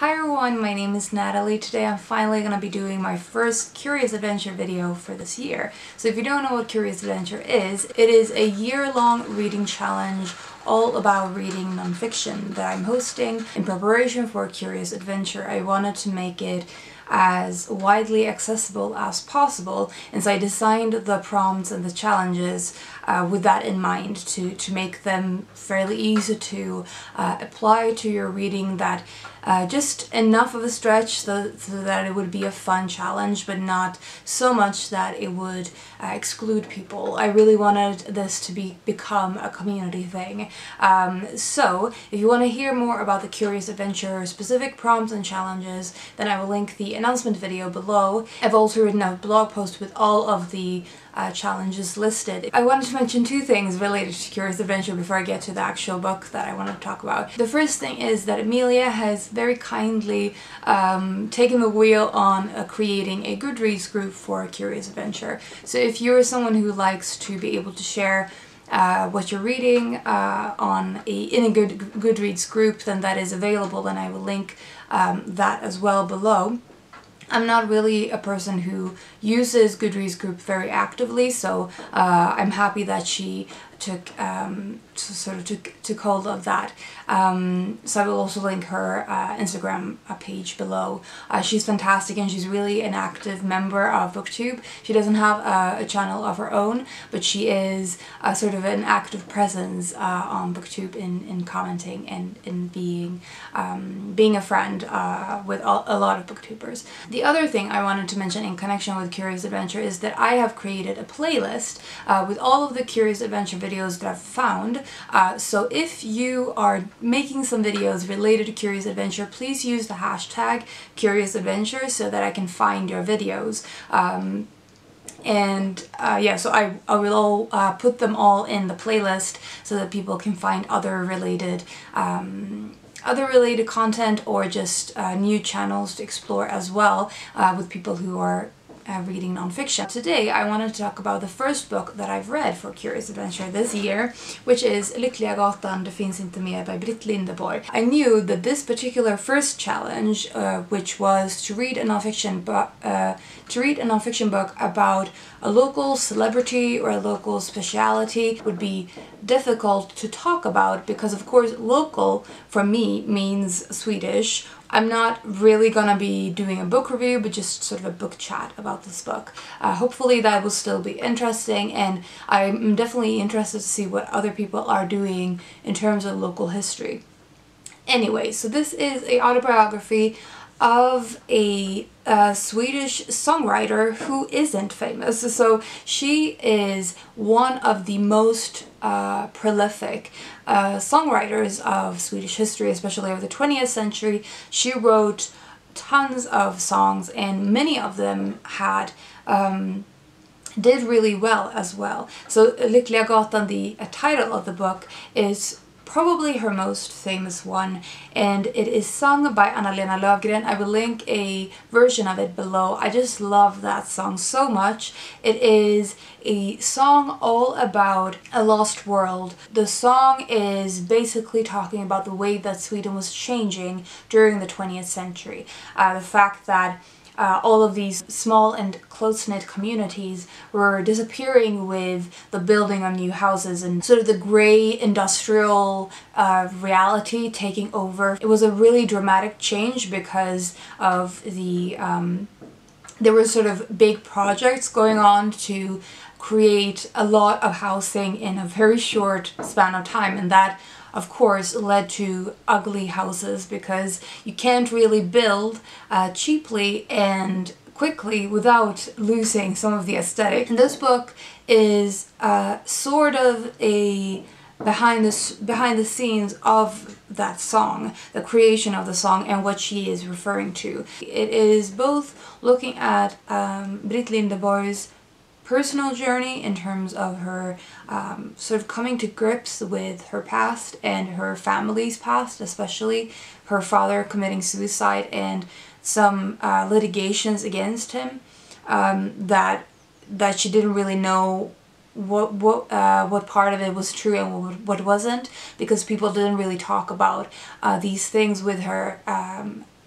Hi everyone, my name is Natalie. Today I'm finally going to be doing my first Curious Adventure video for this year. So if you don't know what Curious Adventure is, it is a year-long reading challenge all about reading nonfiction that I'm hosting in preparation for Curious Adventure. I wanted to make it as widely accessible as possible, and so I designed the prompts and the challenges with that in mind, to make them fairly easy to apply to your reading, that just enough of a stretch so that it would be a fun challenge, but not so much that it would exclude people. I really wanted this to become a community thing. So if you want to hear more about the Curious Adventure specific prompts and challenges, then I will link the announcement video below. I've also written a blog post with all of the challenges listed. I wanted to mention two things related to Curious Adventure before I get to the actual book that I want to talk about. The first thing is that Amelia has very kindly taken the wheel on creating a Goodreads group for Curious Adventure. So if you're someone who likes to be able to share what you're reading in a Goodreads group, then that is available, and I will link that as well below. I'm not really a person who uses Goodreads group very actively, so I'm happy that she took hold of that. So I will also link her Instagram page below. She's fantastic, and she's really an active member of BookTube. She doesn't have a channel of her own, but she is sort of an active presence on BookTube in commenting and in being a friend with a lot of booktubers. The other thing I wanted to mention in connection with Curious Adventure is that I have created a playlist with all of the Curious Adventure videos that I've found. So if you are making some videos related to Curious Adventure, please use the hashtag Curious Adventure so that I can find your videos. Yeah, so I will put them all in the playlist so that people can find other related content, or just new channels to explore as well with people who are reading nonfiction. Today I wanted to talk about the first book that I've read for Curious Adventure this year, which is Lyckliga Gatan, det finns inte mer by Britt Lindeborg. I knew that this particular first challenge, which was to read a nonfiction book about a local celebrity or a local speciality, would be difficult to talk about, because of course local for me means Swedish. I'm not really gonna be doing a book review, but just sort of a book chat about this book. Hopefully that will still be interesting, and I'm definitely interested to see what other people are doing in terms of local history. Anyway, so this is a autobiography of a Swedish songwriter who isn't famous. So she is one of the most prolific songwriters of Swedish history, especially over the 20th century. She wrote tons of songs, and many of them did really well as well. So Lyckliga Gatan, the title of the book, is probably her most famous one, and it is sung by Anna-Lena Löfgren. I will link a version of it below. I just love that song so much. It is a song all about a lost world. The song is basically talking about the way that Sweden was changing during the 20th century. The fact that all of these small and close-knit communities were disappearing with the building of new houses, and sort of the grey industrial reality taking over. It was a really dramatic change because of there were sort of big projects going on to create a lot of housing in a very short span of time, and that of course led to ugly houses, because you can't really build cheaply and quickly without losing some of the aesthetic. And this book is sort of a behind the scenes of that song, the creation of the song, and what she is referring to. It is both looking at Britt Lindeborg's personal journey in terms of her sort of coming to grips with her past and her family's past, especially her father committing suicide and some litigations against him that she didn't really know what part of it was true and what wasn't, because people didn't really talk about these things with her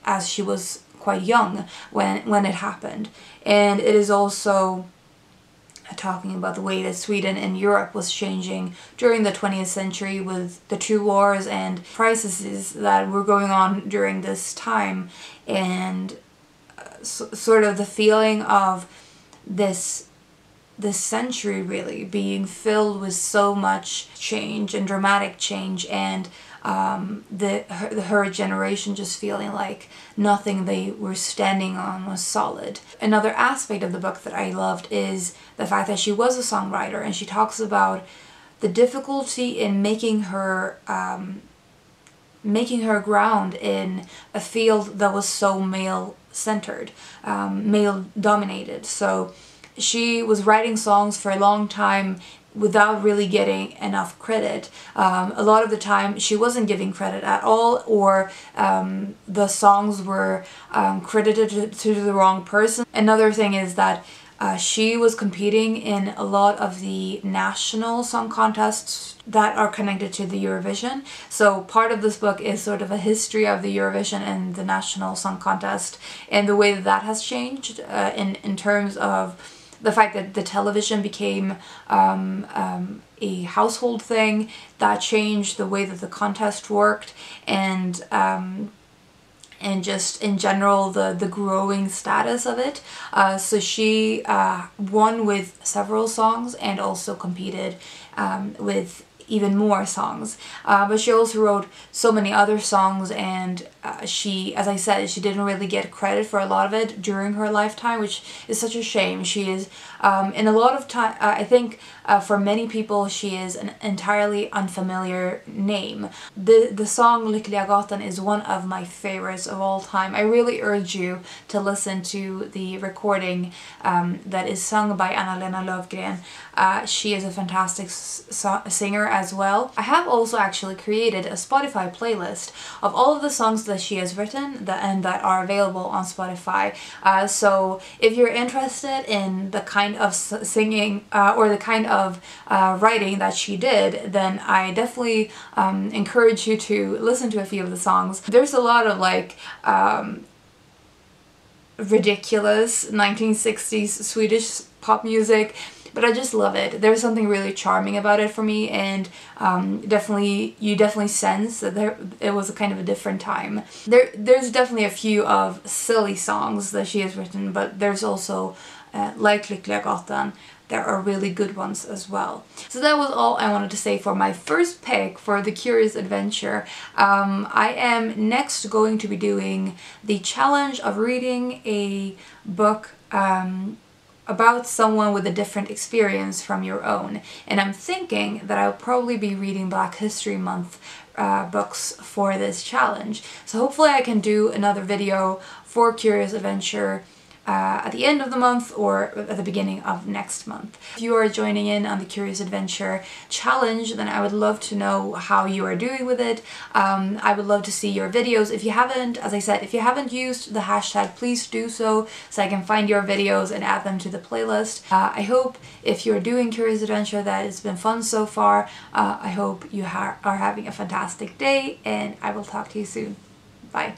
as she was quite young when it happened. And it is also talking about the way that Sweden and Europe was changing during the 20th century with the two wars and crises that were going on during this time, and sort of the feeling of this century really being filled with so much change and dramatic change, and her generation just feeling like nothing they were standing on was solid. Another aspect of the book that I loved is the fact that she was a songwriter, and she talks about the difficulty in making her ground in a field that was so male-centered, male-dominated. So she was writing songs for a long time without really getting enough credit. A lot of the time she wasn't giving credit at all, or the songs were credited to the wrong person. Another thing is that she was competing in a lot of the national song contests that are connected to the Eurovision. So part of this book is sort of a history of the Eurovision and the national song contest, and the way that that has changed in terms of the fact that the television became a household thing that changed the way that the contest worked, and just in general the growing status of it. So she won with several songs and also competed with even more songs. But she also wrote so many other songs, and she, as I said, she didn't really get credit for a lot of it during her lifetime, which is such a shame. She is, in a lot of time, I think for many people she is an entirely unfamiliar name. The song Lyckliga Gatan is one of my favorites of all time. I really urge you to listen to the recording that is sung by Anna-Lena Löfgren. She is a fantastic singer as well. I have also actually created a Spotify playlist of all of the songs that she has written and that are available on Spotify. So if you're interested in the kind of singing or the kind of writing that she did, then I definitely encourage you to listen to a few of the songs. There's a lot of like ridiculous 1960s Swedish pop music, but I just love it. There's something really charming about it for me, and you definitely sense that it was a kind of a different time. There's definitely a few of silly songs that she has written, but there's also like Lyckliga Gatan, there are really good ones as well. So that was all I wanted to say for my first pick for the Curious Adventure. I am next going to be doing the challenge of reading a book about someone with a different experience from your own. And I'm thinking that I'll probably be reading Black History Month books for this challenge. So hopefully I can do another video for Curious Adventure at the end of the month or at the beginning of next month. If you are joining in on the Curious Adventure challenge, then I would love to know how you are doing with it. I would love to see your videos. If you haven't, as I said, if you haven't used the hashtag, please do so I can find your videos and add them to the playlist. I hope if you're doing Curious Adventure that it's been fun so far. I hope you are having a fantastic day, and I will talk to you soon. Bye.